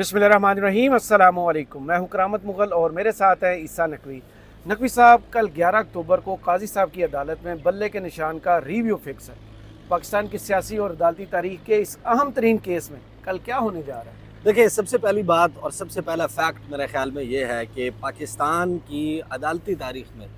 बिस्मिल्लाहिर्रहमानिर्रहीम। अस्सलामु अलैकुम। मैं हूं करामत मुगल और मेरे साथ है ईसा नकवी। नकवी साहब, कल 11 अक्टूबर को काजी साहब की अदालत में बल्ले के निशान का रिव्यू फिक्स है। पाकिस्तान की सियासी और अदालती तारीख के इस अहम तरीन केस में कल क्या होने जा रहा है? देखिए, सबसे पहली बात और सबसे पहला फैक्ट मेरे ख्याल में ये है कि पाकिस्तान की अदालती तारीख में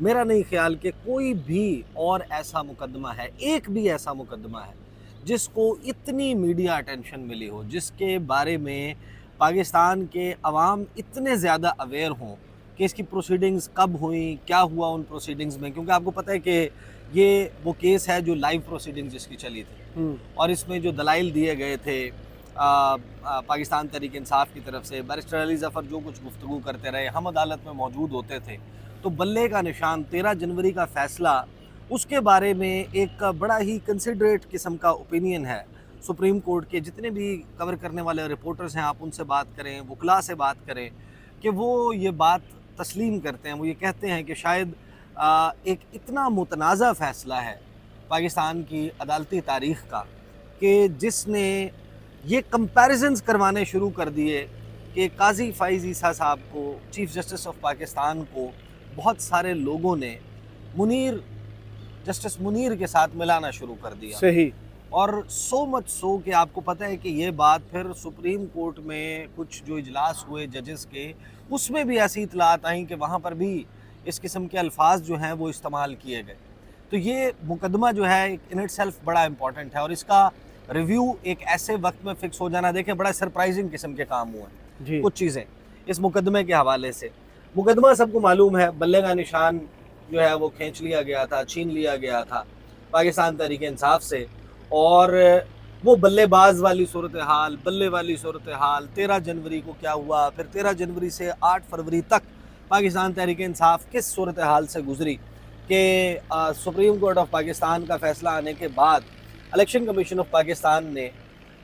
मेरा नहीं ख्याल कि कोई भी और ऐसा मुकदमा है, एक भी ऐसा मुकदमा है जिसको इतनी मीडिया अटेंशन मिली हो, जिसके बारे में पाकिस्तान के अवाम इतने ज़्यादा अवेयर हों कि इसकी प्रोसीडिंग्स कब हुई, क्या हुआ उन प्रोसीडिंग्स में। क्योंकि आपको पता है कि ये वो केस है जो लाइव प्रोसीडिंग्स जिसकी चली थी और इसमें जो दलाइल दिए गए थे पाकिस्तान तहरीक इंसाफ की तरफ से, बैरिस्टर अली ज़फ़र जो कुछ गुफ्तगू करते रहे, हम अदालत में मौजूद होते थे, तो बल्ले का निशान 13 जनवरी का फ़ैसला, उसके बारे में एक बड़ा ही कंसिडरेट किस्म का ओपिनियन है सुप्रीम कोर्ट के। जितने भी कवर करने वाले रिपोर्टर्स हैं, आप उनसे बात करें, वकला से बात करें, कि वो ये बात तस्लीम करते हैं, वो ये कहते हैं कि शायद एक इतना मुतनाज़ा फ़ैसला है पाकिस्तान की अदालती तारीख़ का कि जिसने ये कंपैरिजन्स करवाने शुरू कर दिए कि काजी फ़ाइज़ ईसा साहब को, चीफ़ जस्टिस ऑफ पाकिस्तान को, बहुत सारे लोगों ने जस्टिस मुनीर के साथ मिलाना शुरू कर दिया। सही। और सो मच सो कि आपको पता है कि ये बात फिर सुप्रीम कोर्ट में कुछ जो इजलास हुए जजेस के, उसमें भी ऐसी इतलात आई कि वहाँ पर भी इस किस्म के अल्फाज जो हैं वो इस्तेमाल किए गए। तो ये मुकदमा जो है इन इट सेल्फ बड़ा इंपॉर्टेंट है और इसका रिव्यू एक ऐसे वक्त में फिक्स हो जाना, देखें, बड़ा सरप्राइजिंग किस्म के काम हुए हैं कुछ चीज़ें इस मुकदमे के हवाले से। मुकदमा सबको मालूम है, बल्ले का निशान जो है वो खींच लिया गया था, छीन लिया गया था पाकिस्तान तहरीक इंसाफ से, और वो बल्लेबाज वाली सूरत हाल, बल्ले वाली सूरत हाल 13 जनवरी को क्या हुआ, फिर 13 जनवरी से 8 फरवरी तक पाकिस्तान तहरीक इंसाफ किस सूरत हाल से गुजरी कि सुप्रीम कोर्ट ऑफ पाकिस्तान का फ़ैसला आने के बाद इलेक्शन कमीशन ऑफ पाकिस्तान ने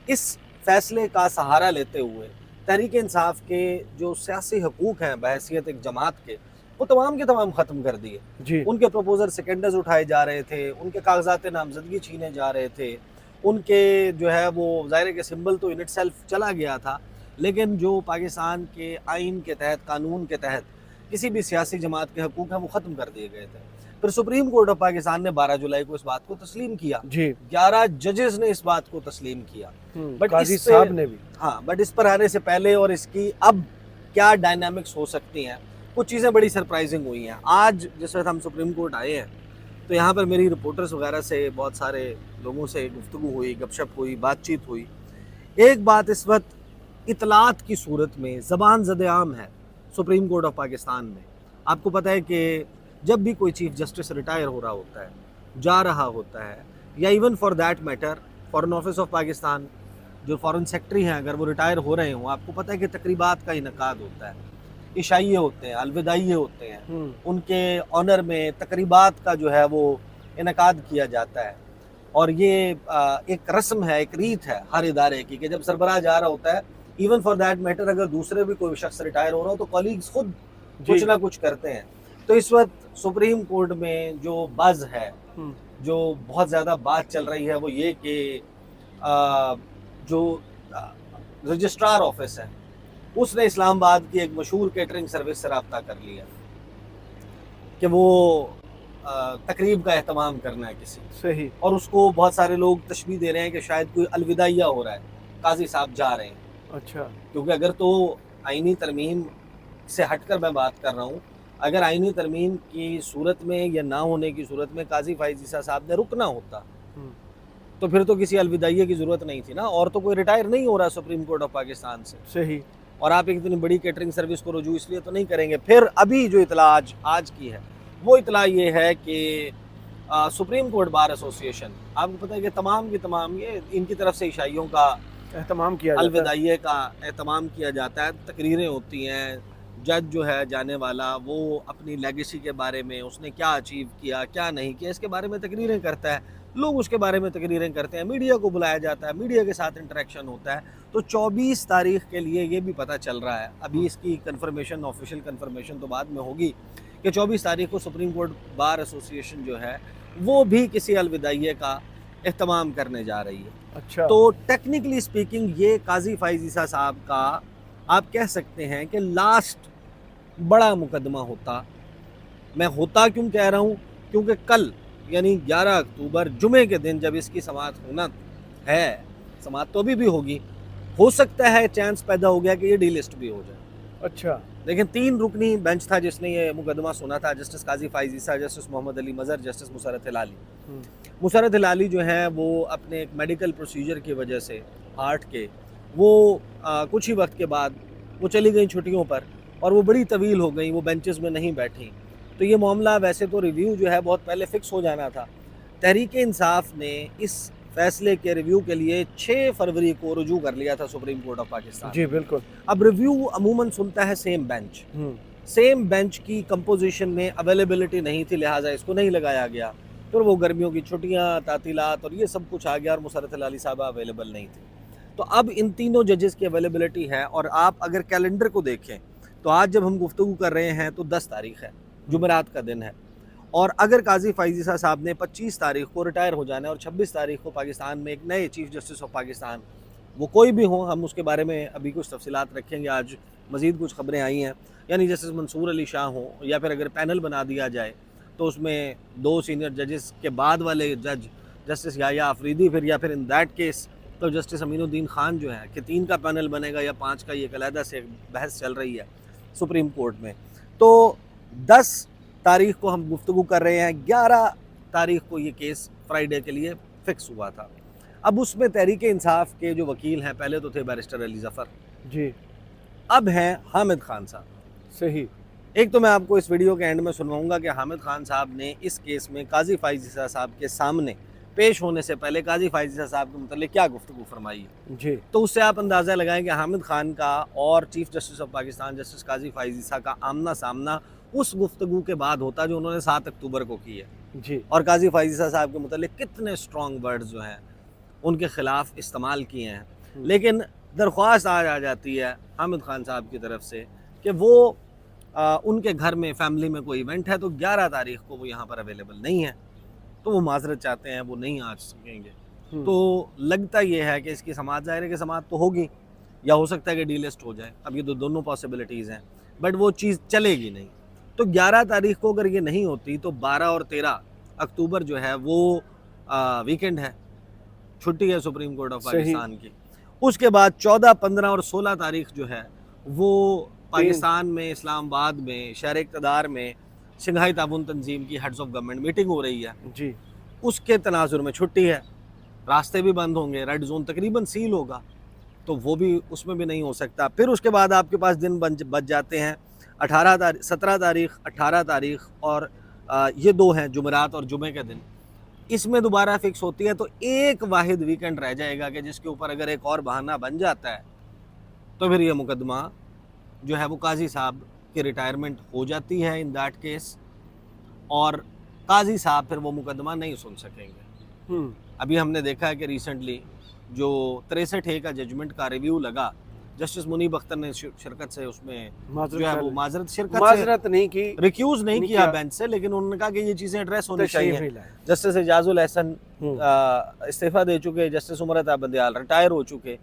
इस फ़ैसले का सहारा लेते हुए तहरीक इंसाफ के जो सियासी हकूक़ हैं बहैसियत एक जमात के, वो तमाम के तमाम ख़त्म कर दिए। उनके प्रपोजल सेकेंडर्स उठाए जा रहे थे, उनके कागजात नामजदगी छीने जा रहे थे, उनके जो है वो ज़ाहिर के सिंबल तो इन इट सेल्फ चला गया था, लेकिन जो पाकिस्तान के आइन के तहत, कानून के तहत किसी भी सियासी जमात के हकूक़ हैं वो ख़त्म कर दिए गए थे। फिर सुप्रीम कोर्ट ऑफ पाकिस्तान ने 12 जुलाई को इस बात को तस्लीम किया। 11 जजेस ने इस बात को तस्लीम किया, बट काजी साहब ने भी। हाँ, बट इस पर आने से पहले और इसकी अब क्या डायनामिक्स हो सकती हैं, कुछ चीज़ें बड़ी सरप्राइजिंग हुई हैं। आज जिस वक्त हम सुप्रीम कोर्ट आए हैं तो यहाँ पर मेरी रिपोर्टर्स वगैरह से, बहुत सारे लोगों से गुफ्तगू हुई, गपशप हुई, बातचीत हुई। एक बात इस वक्त इतलात की सूरत में ज़बान ज़द-ए-आम है सुप्रीम कोर्ट ऑफ पाकिस्तान में। आपको पता है कि जब भी कोई चीफ़ जस्टिस रिटायर हो रहा होता है, जा रहा होता है, या even for that matter foreign office of Pakistan जो फॉरेन सेक्रेटरी हैं, अगर वो रिटायर हो रहे हों, आपको पता है कि तकरीबात का इनकाद होता है, इशाइये होते हैं, अलविदाइये होते हैं, उनके ऑनर में तकरीबात का जो है वो इनकाद किया जाता है। और ये एक रस्म है, एक रीत है हर इदारे की कि जब सरबराह जा रहा होता है, इवन फॉर दैट मैटर अगर दूसरे भी कोई शख्स रिटायर हो रहा हो तो कॉलीग्स खुद कुछ ना कुछ करते हैं। तो इस वक्त सुप्रीम कोर्ट में जो बज़ है, जो बहुत ज़्यादा बात चल रही है, वो ये कि जो रजिस्ट्रार ऑफिस है उसने इस्लामाबाद की एक मशहूर केटरिंग सर्विस से रब्ता कर लिया कि वो तकरीब का एहतमाम करना है किसी। सही। और उसको बहुत सारे लोग तशबीह दे रहे हैं कि शायद कोई अलविदाइया हो रहा है, काजी साहब जा रहे हैं। अच्छा। क्योंकि अगर तो आइनी तरमीम से हटकर मैं बात कर रहा हूँ, अगर आइनी तरमीम की सूरत में या ना होने की सूरत में काजी फ़ाइज़ ईसा साहब ने रुकना होता तो फिर तो किसी अलविदाइये की ज़रूरत नहीं थी ना, और तो कोई रिटायर नहीं हो रहा सुप्रीम कोर्ट ऑफ पाकिस्तान से। सही। और आप एक इतनी बड़ी केटरिंग सर्विस को रुजू इसलिए तो नहीं करेंगे। फिर अभी जो इतला आज की है वो इतला ये है कि सुप्रीम कोर्ट बार एसोसिएशन, आपको पता है कि तमाम की तमाम ये इनकी तरफ से ईसाइयों का एहतमाम किया, अलविदाइये का एहतमाम किया जाता है, तकरीरें होती हैं, जज जो है जाने वाला वो अपनी लेगेसी के बारे में, उसने क्या अचीव किया, क्या नहीं किया, इसके बारे में तकरीरें करता है, लोग उसके बारे में तकरीरें करते हैं, मीडिया को बुलाया जाता है, मीडिया के साथ इंटरेक्शन होता है। तो 24 तारीख के लिए ये भी पता चल रहा है, अभी इसकी कंफर्मेशन, ऑफिशियल कंफर्मेशन तो बाद में होगी, कि 24 तारीख को सुप्रीम कोर्ट बार एसोसिएशन जो है वो भी किसी अलविदाइये का اہتمام کرنے جا رہی ہے. اچھا. تو ٹیکنیکلی اسپیکنگ یہ قاضی فائز عیسیٰ صاحب کا آپ کہہ سکتے ہیں کہ لاسٹ بڑا مقدمہ ہوتا. میں ہوتا کیوں کہہ رہا ہوں؟ کیونکہ کل یعنی 11 اکتوبر جمعے کے دن جب اس کی سماعت ہونا ہے، سماعت تو ابھی بھی ہوگی، ہو سکتا ہے چانس پیدا ہو گیا کہ یہ ڈی لسٹ بھی ہو جائے. اچھا. لیکن 3 رکنی بینچ تھا جس نے یہ مقدمہ سنا تھا، جسٹس قاضی فائز عیسیٰ، جسٹس محمد علی مظہر، جسٹس مسرت ہلالی. مسرت ہلالی جو ہیں وہ اپنے ایک میڈیکل پروسیجر کی وجہ سے ہارٹ کے وہ کچھ ہی وقت کے بعد وہ چلی گئیں چھٹیوں پر، اور وہ بڑی طویل ہو گئیں، وہ بینچز میں نہیں بیٹھیں. تو یہ معاملہ ویسے تو ریویو جو ہے بہت پہلے فکس ہو جانا تھا. تحریک انصاف نے اس فیصلے کے ریویو کے لیے 6 فروری کو رجوع کر لیا تھا سپریم کورٹ آف پاکستان. جی بالکل. اب ریویو عموماً سنتا ہے سیم بینچ. سیم بینچ کی کمپوزیشن میں اویلیبلٹی نہیں تھی، لہٰذا اس کو نہیں لگایا گیا. پھر وہ گرمیوں کی چھٹیاں، تعطیلات اور یہ سب کچھ آ گیا، اور مسرت ہلالی صاحبہ اویلیبل نہیں تھی. تو اب ان تینوں ججز کی اویلیبلٹی ہے. اور آپ اگر کیلنڈر کو دیکھیں تو آج جب ہم گفتگو کر رہے ہیں تو 10 تاریخ ہے، جمعرات کا دن ہے. اور اگر قاضی فائز عیسیٰ صاحب نے 25 تاریخ کو ریٹائر ہو جانا ہے، اور 26 تاریخ کو پاکستان میں ایک نئے چیف جسٹس آف پاکستان، وہ کوئی بھی ہوں، ہم اس کے بارے میں ابھی کچھ تفصیلات رکھیں گے. آج مزید کچھ خبریں آئی ہیں، یعنی جسٹس منصور علی شاہ ہوں، یا پھر اگر پینل بنا دیا جائے تو اس میں 2 سینئر ججز کے بعد والے جج جسٹس یحییٰ آفریدی، یا پھر ان دیٹ کیس تو جسٹس امین الدین خان جو ہے کہ 3 کا پینل بنے گا یا 5 کا، یہ علیحدہ سے بحث چل رہی ہے سپریم کورٹ میں. تو 10 تاریخ کو ہم گفتگو کر رہے ہیں، 11 تاریخ کو یہ کیس فرائیڈے کے لیے فکس ہوا تھا. اب اس میں تحریک انصاف کے جو وکیل ہیں، پہلے تو تھے بیرسٹر علی ظفر، جی، اب ہیں حامد خان صاحب. صحیح. ایک تو میں آپ کو اس ویڈیو کے اینڈ میں سنواؤں گا کہ حامد خان صاحب نے اس کیس میں قاضی فائز عیسیٰ صاحب کے سامنے پیش ہونے سے پہلے قاضی فائز عیسیٰ صاحب کے متعلق کیا گفتگو فرمائی ہے. جی. تو اس سے آپ اندازہ لگائیں کہ حامد خان کا اور chief justice of Pakistan justice قاضی فائز عیسیٰ کا آمنا سامنا اس گفتگو کے بعد ہوتا جو انہوں نے 7 اکتوبر کو کی ہے. جی. اور قاضی فائز عیسیٰ صاحب کے متعلق کتنے سٹرونگ ورڈز جو ہیں ان کے خلاف استعمال کیے ہیں. لیکن درخواست آج آ جاتی ہے حامد خان صاحب کی طرف سے کہ وہ ان کے گھر میں فیملی میں کوئی ایونٹ ہے، تو 11 تاریخ کو وہ یہاں پر اویلیبل نہیں ہے، تو وہ معذرت چاہتے ہیں، وہ نہیں آ سکیں گے. تو لگتا یہ ہے کہ اس کی سماعت، ظاہر ہے کہ سماعت تو ہوگی، یا ہو سکتا ہے کہ ڈی لسٹ ہو جائے. اب یہ دونوں پاسبلٹیز ہیں، بٹ وہ چیز چلے گی نہیں. تو 11 تاریخ کو اگر یہ نہیں ہوتی تو 12 اور 13 اکتوبر جو ہے وہ ویکنڈ ہے، چھٹی ہے سپریم کورٹ آف پاکستان کی. اس کے بعد 14، 15 اور 16 تاریخ جو ہے وہ پاکستان میں اسلام آباد میں شہر اقتدار میں شنگھائی تعاون تنظیم کی ہیڈز آف گورنمنٹ میٹنگ ہو رہی ہے. جی. اس کے تناظر میں چھٹی ہے، راستے بھی بند ہوں گے، ریڈ زون تقریباً سیل ہوگا، تو وہ بھی اس میں بھی نہیں ہو سکتا. پھر اس کے بعد آپ کے پاس دن بچ جاتے ہیں 17 تاریخ، 18 تاریخ، اور یہ 2 ہیں جمعرات اور جمعے کے دن. اس میں دوبارہ فکس ہوتی ہے، تو ایک واحد ویکنڈ رہ جائے گا کہ جس کے اوپر اگر ایک اور بہانہ بن جاتا ہے تو پھر یہ مقدمہ جو ہے وہ قاضی صاحب کی ریٹائرمنٹ ہو جاتی ہے ان دیٹ کیس، اور قاضی صاحب پھر وہ مقدمہ نہیں سن سکیں گے. ابھی ہم نے دیکھا ہے کہ ریسنٹلی جو 63A کا ججمنٹ کا ریویو لگا، جسٹس منیب اختر نے شرکت سے اس میں جو ہے وہ معذرت نہیں کی، ریکیوز نہیں کیا بینچ سے، لیکن انہوں نے کہا کہ یہ چیزیں ایڈریس ہونی چاہیے. جسٹس اعجاز الحسن استعفیٰ دے چکے، جسٹس عمرت بندیال ریٹائر ہو چکے،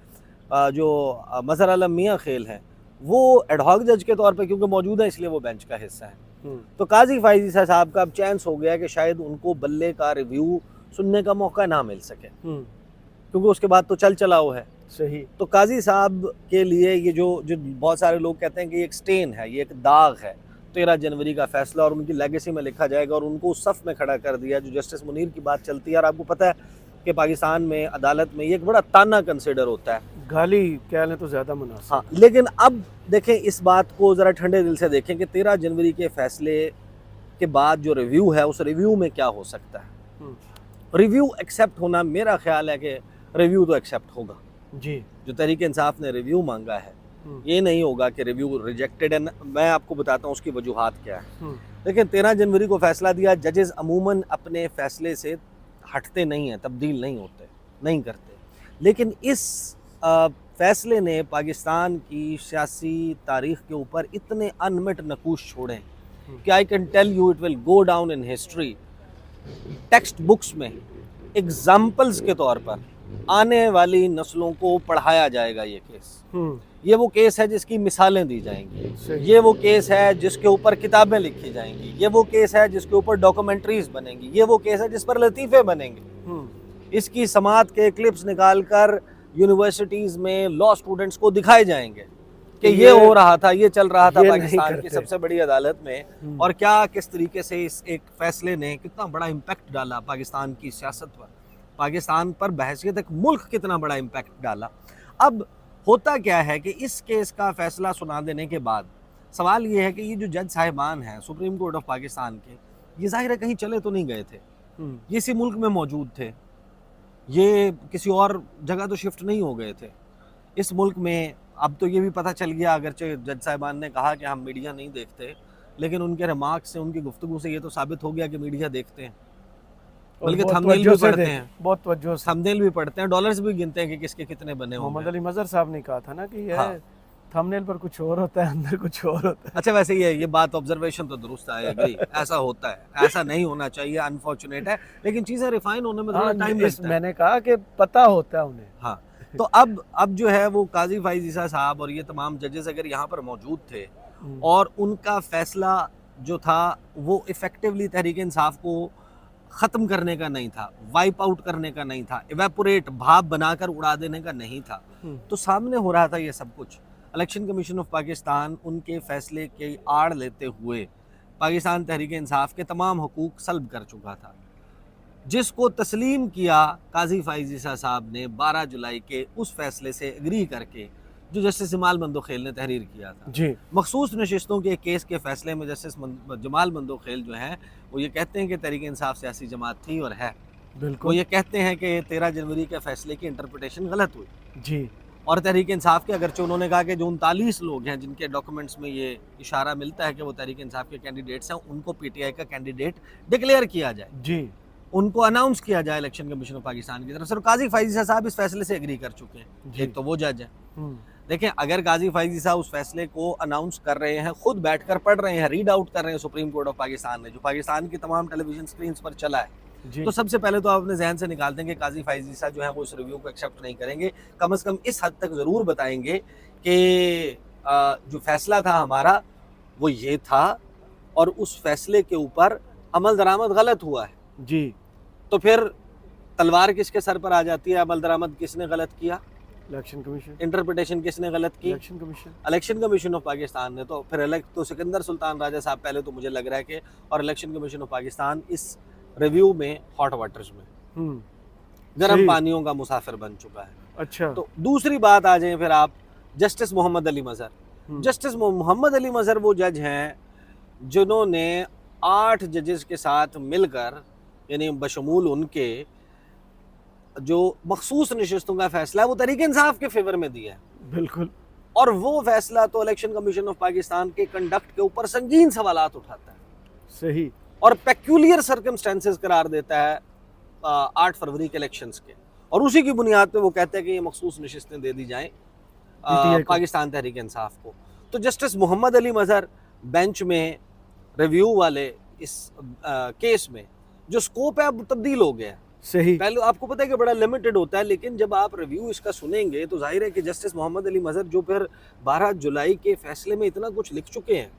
جو مظہر عالم میاں خیل ہیں وہ ایڈ ہاک جج کے طور پہ کیونکہ موجود ہے اس لیے وہ بینچ کا حصہ ہے. تو قاضی فائز عیسیٰ صاحب کا اب چانس ہو گیا کہ شاید ان کو بلے کا ریویو سننے کا موقع نہ مل سکے، کیونکہ اس کے بعد تو چلاؤ ہے. صحیح. تو قاضی صاحب کے لیے یہ جو بہت سارے لوگ کہتے ہیں کہ یہ ایک سٹین ہے، یہ ایک داغ ہے 13 جنوری کا فیصلہ، اور ان کی لیگیسی میں لکھا جائے گا، اور ان کو اس صف میں کھڑا کر دیا جو جسٹس منیر کی بات چلتی ہے. اور آپ کو پتہ ہے کہ پاکستان میں عدالت میں یہ ایک بڑا تانا کنسیڈر ہوتا ہے، گالی کہہ لیں تو زیادہ مناسب. ہاں، لیکن اب دیکھیں اس بات کو ذرا ٹھنڈے دل سے دیکھیں کہ 13 جنوری کے فیصلے کے بعد جو ریویو ہے اس ریویو میں کیا ہو سکتا ہے. ریویو ایکسیپٹ ہونا، میرا خیال ہے کہ ریویو تو ایکسیپٹ ہوگا. جی. جو تحریک انصاف نے ریویو مانگا ہے یہ نہیں ہوگا کہ ریویو ریجیکٹڈ ہے. میں آپ کو بتاتا ہوں اس کی وجوہات کیا ہے. لیکن 13 جنوری کو فیصلہ دیا، ججز عموماً اپنے فیصلے سے ہٹتے نہیں ہیں، تبدیل نہیں ہوتے، نہیں کرتے. لیکن اس فیصلے نے پاکستان کی سیاسی تاریخ کے اوپر اتنے انمٹ نقوش چھوڑے کہ I can tell you it will go down in history. Text books میں एग्जाम्पल्स के तौर पर आने वाली नस्लों को पढ़ाया जाएगा ये केस। ये वो केस है जिसकी मिसालें दी जाएंगी, ये वो केस है जिसके ऊपर किताबें लिखी जाएंगी, ये वो केस है जिसके ऊपर डॉक्यूमेंट्रीज बनेंगी, ये वो केस है जिस पर लतीफ़े बनेंगे। इसकी समात के क्लिप्स निकालकर यूनिवर्सिटीज़ में लॉ स्टूडेंट्स को दिखाए जाएंगे कि ये हो रहा था, ये चल रहा था पाकिस्तान की सबसे बड़ी अदालत में, और क्या किस तरीके से इस एक फैसले ने कितना बड़ा इम्पैक्ट डाला पाकिस्तान की सियासत पर, पाकिस्तान पर बहैसियत एक मुल्क कितना बड़ा इम्पैक्ट डाला। अब होता क्या है कि इस केस का फैसला सुना देने के बाद सवाल ये है कि ये जो जज साहिबान हैं सुप्रीम कोर्ट ऑफ पाकिस्तान के, ये जाहिर है कहीं चले तो नहीं गए थे, ये इसी मुल्क में मौजूद थे, ये किसी और जगह तो शिफ्ट नहीं हो गए थे इस मुल्क में। अब तो ये भी पता चल गया, अगरचे जज साहिबान ने कहा कि हम मीडिया नहीं देखते, लेकिन उनके रिमार्क से, उनकी गुफ्तगू से ये तो साबित हो गया कि मीडिया देखते हैं, बल्कि थंबनेल भी पढ़ते हैं, बहुत तवज्जो से थंबनेल भी पढ़ते हैं, डॉलर्स भी गिनते हैं कि किसके कितने बने होंगे। मोहम्मद अली मजहर साहब ने कहा था ना कि यह थंबनेल पर कुछ और होता है, अंदर कुछ और होता है। अच्छा, वैसे ये बात ऑब्जर्वेशन तो दुरुस्त है, एग्री, ऐसा होता है, ऐसा नहीं होना चाहिए, अनफॉर्चुनेट है, लेकिन चीजें रिफाइन होने में थोड़ा टाइम लगता है। मैंने कहा कि पता होता है उन्हें। हाँ, तो अब जो है वो काजी फाइज ईसा साहब और ये तमाम जजेस अगर यहाँ पर मौजूद थे और उनका फैसला जो था वो इफेक्टिवली तहरीक इंसाफ को ख़त्म करने का नहीं था, वाइप आउट करने का नहीं था, इवेपोरेट भाप बनाकर उड़ा देने का नहीं था, तो सामने हो रहा था ये सब कुछ। इलेक्शन कमीशन ऑफ पाकिस्तान उनके फैसले के आड़ लेते हुए पाकिस्तान तहरीक इंसाफ के तमाम हुकूक सल्ब कर चुका था, जिसको तस्लीम किया काजी फाइज ईसा साहब ने 12 जुलाई के उस फैसले से एग्री करके जो जस्टिस जमाल बंदोखेल ने तहरीर किया था जी। मखसूस नशिस्तों के केस के फैसले में जस्टिस जमाल बंदोखेल जो हैं वो ये कहते हैं कि तहरीक इंसाफ सियासी जमात थी और है, बिल्कुल। वो ये कहते हैं कि 13 जनवरी के फैसले की इंटरप्रिटेशन गलत हुई जी, और तहरीक इंसाफ के अगरचे उन्होंने कहा कि जो 39 लोग हैं जिनके डॉक्यूमेंट्स में ये इशारा मिलता है कि वो तहरीक इंसाफ के कैंडिडेट्स हैं, उनको पीटीआई का कैंडिडेट डिक्लेयर किया जाए जी, उनको अनाउंस किया जाए इलेक्शन कमीशन ऑफ पाकिस्तान की तरफ से। काजी फाइज ईसा साहब इस फैसले से एग्री कर चुके हैं, एक तो वो जज है। देखें, अगर काजी फाइज ईसा उस फैसले को अनाउंस कर रहे हैं, खुद बैठकर पढ़ रहे हैं, रीड आउट कर रहे हैं सुप्रीम कोर्ट ऑफ पाकिस्तान ने, जो पाकिस्तान की तमाम टेलीविजन स्क्रीन पर चला है, तो सबसे पहले तो आप अपने जहन से निकाल देंगे काजी फाइज ईसा जो है वो इस रिव्यू को एक्सेप्ट नहीं करेंगे, कम से कम इस हद तक ज़रूर बताएंगे कि जो फैसला था हमारा वो ये था और उस फैसले के ऊपर अमल दरामद गलत हुआ है जी। तो फिर तलवार किसके सर पर आ जाती है? अमल दरामद किसने गलत किया? Election commission. इंटरप्रिटेशन किसने गलत की? इलेक्शन कमीशन ऑफ पाकिस्तान ने। तो फिर तो सिकंदर सुल्तान राजा साहब पहले तो मुझे लग रहा है कि, और इलेक्शन कमीशन ऑफ पाकिस्तान इस रिव्यू में हॉट वाटर्स में गर्म पानियों का मुसाफिर बन चुका है। अच्छा, तो दूसरी बात आ जाए फिर आप जस्टिस मोहम्मद अली मजहर। जस्टिस मोहम्मद अली मजहर वो जज हैं जिन्होंने 8 जजेस के साथ मिलकर, यानी बशमूल उनके, जो मखसूस नशिस्तों का फैसला है वो तहरीक इंसाफ के फेवर में दिया है, बिल्कुल। और वो फैसला तो इलेक्शन कमीशन ऑफ पाकिस्तान के कंडक्ट के ऊपर संगीन सवालात उठाता है, सही, और पेक्यूलियर सर्कमस्टेंसेस करार देता है 8 फरवरी के इलेक्शंस के, और उसी की बुनियाद पे वो कहते हैं कि ये मखसूस नशिस्तें दे दी जाएं पाकिस्तान तहरीक इंसाफ को। तो जस्टिस मोहम्मद अली मजहर बेंच में रिव्यू वाले इस केस में जो स्कोप है अब तब्दील हो गया, सही। पहले आपको पता है कि बड़ा लिमिटेड होता है, लेकिन जब आप रिव्यू इसका सुनेंगे तो जाहिर है कि जस्टिस मोहम्मद अली मजहर जो फिर 12 जुलाई के फैसले में इतना कुछ लिख चुके हैं,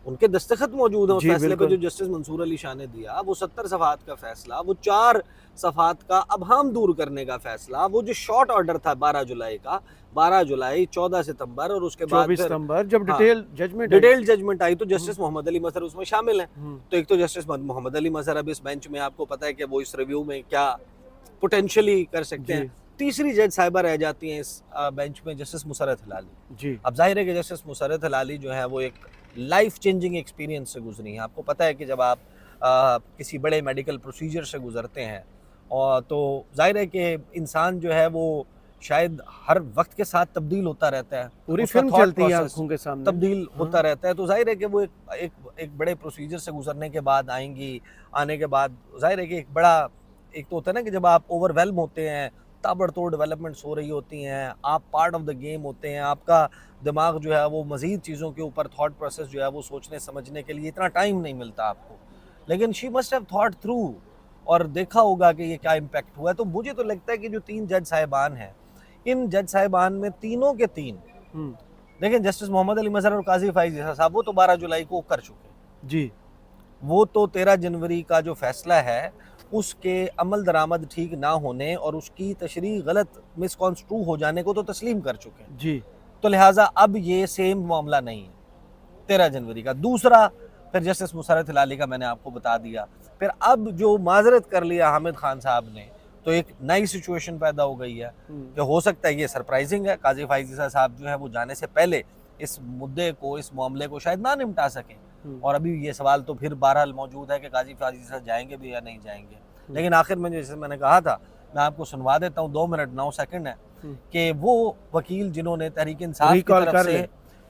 उनके दस्तखत मौजूद हैं उस फैसले पे जो जस्टिस मंसूर अली शाह ने दिया, वो 70 सफ़हात का फैसला, वो 4 सफ़हात का अबहम दूर करने का फैसला, वो जो शॉर्ट ऑर्डर था 12 जुलाई का, 12 जुलाई, 14 सितंबर और उसके बाद 24 सितंबर जब डिटेल जजमेंट आई तो जस्टिस मोहम्मद अली मजहर उसमें शामिल हैं। तो एक तो जस्टिस मोहम्मद अली मजहर अब इस बेंच में, आपको पता है कि वो इस रिव्यू में क्या पोटेंशियली कर सकते हैं। तीसरी जज साहिबा रह जाती हैं इस बेंच में, जस्टिस मुसर्रत हिलाली जी। अब जाहिर है कि जस्टिस मुसर्रत हिलाली जो है वो एक लाइफ चेंजिंग एक्सपीरियंस से गुजरी हैं। आपको पता है कि जब आप किसी बड़े मेडिकल प्रोसीजर से गुजरते हैं और तो जाहिर है कि इंसान जो है वो शायद हर वक्त के साथ तब्दील होता रहता है, पूरी फिल्म चलती है आंखों के सामने, तब्दील होता रहता है। तो जाहिर है कि वो एक बड़े प्रोसीजर से गुजरने के बाद आने के बाद जाहिर है कि एक तो होता है ना कि जब आप ओवरवेल्म होते हैं, ताबड़तोड़ डेवलपमेंट्स हो रही होती हैं, आप पार्ट ऑफ द गेम होते हैं, आपका दिमाग जो है वो मज़ीद चीज़ों के ऊपर थॉट प्रोसेस जो है वो सोचने समझने के लिए इतना टाइम नहीं मिलता आपको। लेकिन she must have thought through اور دیکھا ہوگا کہ یہ کیا امپیکٹ ہوا ہے. تو مجھے تو لگتا ہے کہ جو 3 جج صاحبان ہیں, ان جج صاحبان میں تینوں کے تین, دیکھیں جسٹس محمد علی مظہر اور قاضی فائز عیسیٰ صاحب وہ تو 12 جولائی کو کر چکے ہیں جی, وہ تو 13 جنوری کا جو فیصلہ ہے اس کے عمل درآمد ٹھیک نہ ہونے اور اس کی تشریح غلط مس کانسٹرو ہو جانے کو تو تسلیم کر چکے ہیں. جی, تو لہٰذا اب یہ سیم معاملہ نہیں ہے 13 جنوری کا. دوسرا پھر جسٹس مسرت ہلالی کا میں نے آپ کو بتا دیا. پھر اب جو معذرت کر لیا حامد خان صاحب نے, تو ایک نئی سچویشن پیدا ہو گئی ہے کہ ہو سکتا ہے یہ سرپرائزنگ ہے, قاضی فائز عیسیٰ صاحب جو ہے وہ جانے سے پہلے اس مدعے کو, اس معاملے کو شاید نہ نمٹا سکیں. اور ابھی یہ سوال تو پھر بہرحال موجود ہے کہ قاضی فائز عیسیٰ جائیں گے بھی یا نہیں جائیں گے. لیکن آخر میں جیسے میں نے کہا تھا, میں آپ کو سنوا دیتا ہوں, 2 منٹ 9 سیکنڈ ہے, کہ وہ وکیل جنہوں نے تحریک انصاف کی طرف سے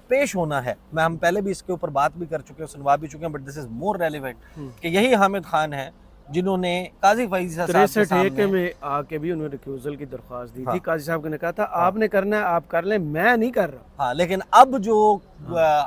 پیش ہونا ہے, میں ہم پہلے بھی اس کے اوپر بات بھی کر چکے ہیں, سنوا بھی چکے ہیں, but this is more relevant, کہ یہی حامد خان ہیں جنہوں نے قاضی فائز عیسیٰ صاحب کے سامنے میں آ کے بھی انہوں نے ریکیوزل کی درخواست دی تھی. قاضی صاحب نے کہا تھا آپ نے کرنا ہے آپ کر لیں, میں نہیں کر رہا. ہاں, لیکن اب جو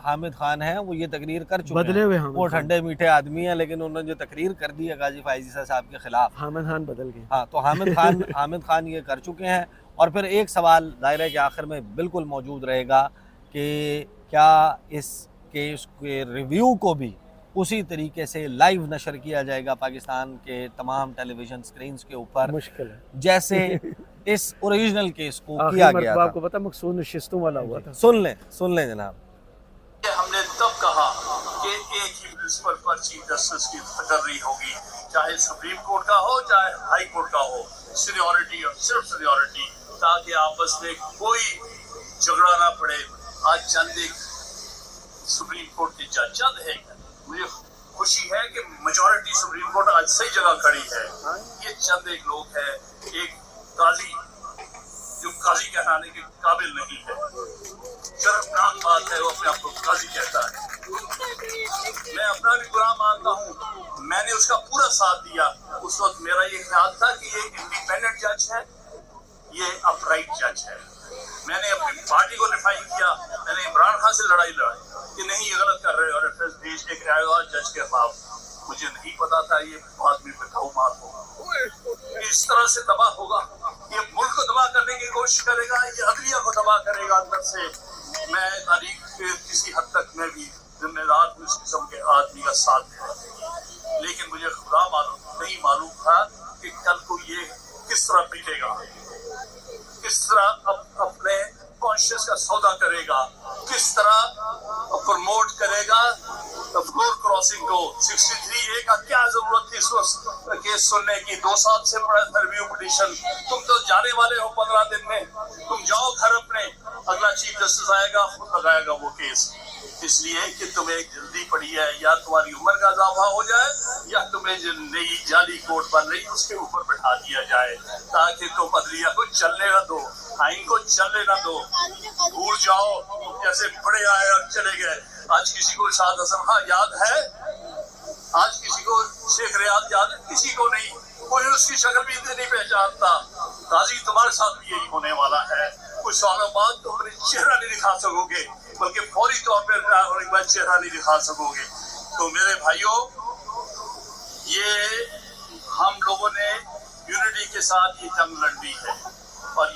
حامد خان ہیں وہ یہ تقریر کر چکے بدلے ہوئے ہیں. وہ ٹھنڈے میٹھے آدمی ہیں, لیکن انہوں نے جو تقریر کر دی ہے قاضی فائز عیسیٰ صاحب کے خلاف, حامد خان بدل گئے. ہاں, تو حامد خان یہ کر چکے ہیں. اور پھر ایک سوال دائرے کے آخر میں بالکل موجود رہے گا کہ کیا اس کیس کے ریویو کو بھی اسی طریقے سے لائیو نشر کیا جائے گا پاکستان کے تمام ٹیلی ویژن سکرینز کے اوپر, مشکل ہے, جیسے اس اوریجنل کیس کو کیا گیا تھا. آپ کو پتا مقصود نشستوں والا ہوا تھا. سن لیں جناب. ہم نے تب کہا کہ ایک ہی پرنسپل پر چیف جسٹس کی تقرری ہوگی, چاہے سپریم کورٹ کا ہو چاہے ہائی کورٹ کا ہو, سینیورٹی اور صرف سینیورٹی, تاکہ آپس میں کوئی جھگڑا نہ پڑے. آج چند ایک سپریم کورٹ کے جج چند ہے, مجھے خوشی ہے کہ میجورٹی سپریم کورٹ آج صحیح جگہ کھڑی ہے. یہ چند ایک لوگ ہیں, ایک قاضی جو قاضی کہلانے کے قابل نہیں ہے, شرمناک بات ہے وہ اپنے آپ کو قاضی کہتا ہے. میں اپنا بھی گناہ مانتا ہوں, میں نے اس کا پورا ساتھ دیا. اس وقت میرا یہ خیال تھا کہ یہ انڈیپینڈنٹ جج ہے, یہ اپ رائٹ جج ہے. میں نے اپنی پارٹی کو ڈیفائن کیا, میں نے عمران خان سے لڑائی کہ نہیں یہ غلط کر رہے اور ریفرنس بھیج کے آئے گا جج کے خلاف. مجھے نہیں پتا تھا یہ آدمی پہ توہمات ہوگا, اس طرح سے تباہ ہوگا, یہ ملک کو تباہ کرنے کی کوشش کرے گا, یہ عدلیہ کو تباہ کرے گا اندر سے. میں تاریخ کے کسی حد تک میں بھی ذمہ دار ہوں اس قسم کے آدمی کا ساتھ دینے کے, لیکن مجھے خدا نہیں معلوم تھا کہ کل کو یہ کس طرح پیٹے گا, کس طرح اپنے کانشیس کا سودا کرے گا, کس طرح پروموٹ کرے گا فلور کراسنگ کو. 63A کا کیا ضرورت تھی اس وقت کیس سننے کی, 2 سال سے پڑا ریویو پٹیشن. تم تو جانے والے ہو 15 دن میں, تم جاؤ گھر اپنے, اگلا چیف جسٹس آئے گا خود لگائے گا وہ کیس. اس لیے کہ تمہیں جلدی پڑی ہے, یا تمہاری عمر کا اضافہ ہو جائے یا تمہیں جو نئی جعلی کوٹ بن رہی اس کے اوپر بٹھا دیا جائے, تاکہ تم عدلیہ کو چلنے نہ دو, آئین کو چلنے نہ دو. بھول جاؤ جیسے بڑے آئے اور چلے گئے. آج کسی کو ارشاد حسن خان یاد ہے, آج کسی کو شیخ ریاض یاد ہے, کسی کو نہیں, کوئی اس کی شکل بھی نہیں پہچانتا. قاضی تمہارے ساتھ بھی یہی ہونے والا ہے. کچھ سالوں بعد تم اپنے چہرہ نہیں دکھا سکو گے, بلکہ فوری طور پر ہونے کے بعد چہرہ نہیں دکھا سکو گے. تو میرے بھائیوں, یہ ہم لوگوں نے یونٹی کے ساتھ یہ جنگ لڑنی ہے. اور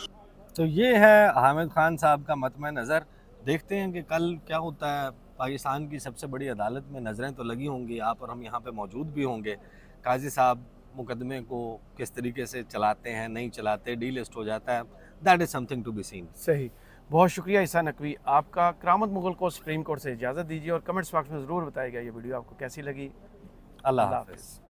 تو یہ ہے حامد خان صاحب کا مطمع نظر. دیکھتے ہیں کہ کل کیا ہوتا ہے. پاکستان کی سب سے بڑی عدالت میں نظریں تو لگی ہوں گی, آپ اور ہم یہاں پہ موجود بھی ہوں گے. قاضی صاحب مقدمے کو کس طریقے سے چلاتے ہیں, نہیں چلاتے, ڈی لسٹ ہو جاتا ہے, that is something to be seen. صحیح, بہت شکریہ عیسیٰ نقوی آپ کا. کرامت مغل کو سپریم کورٹ سے اجازت دیجیے, اور کمنٹس باکس میں ضرور بتائے گا یہ ویڈیو آپ کو کیسی لگی. اللہ حافظ.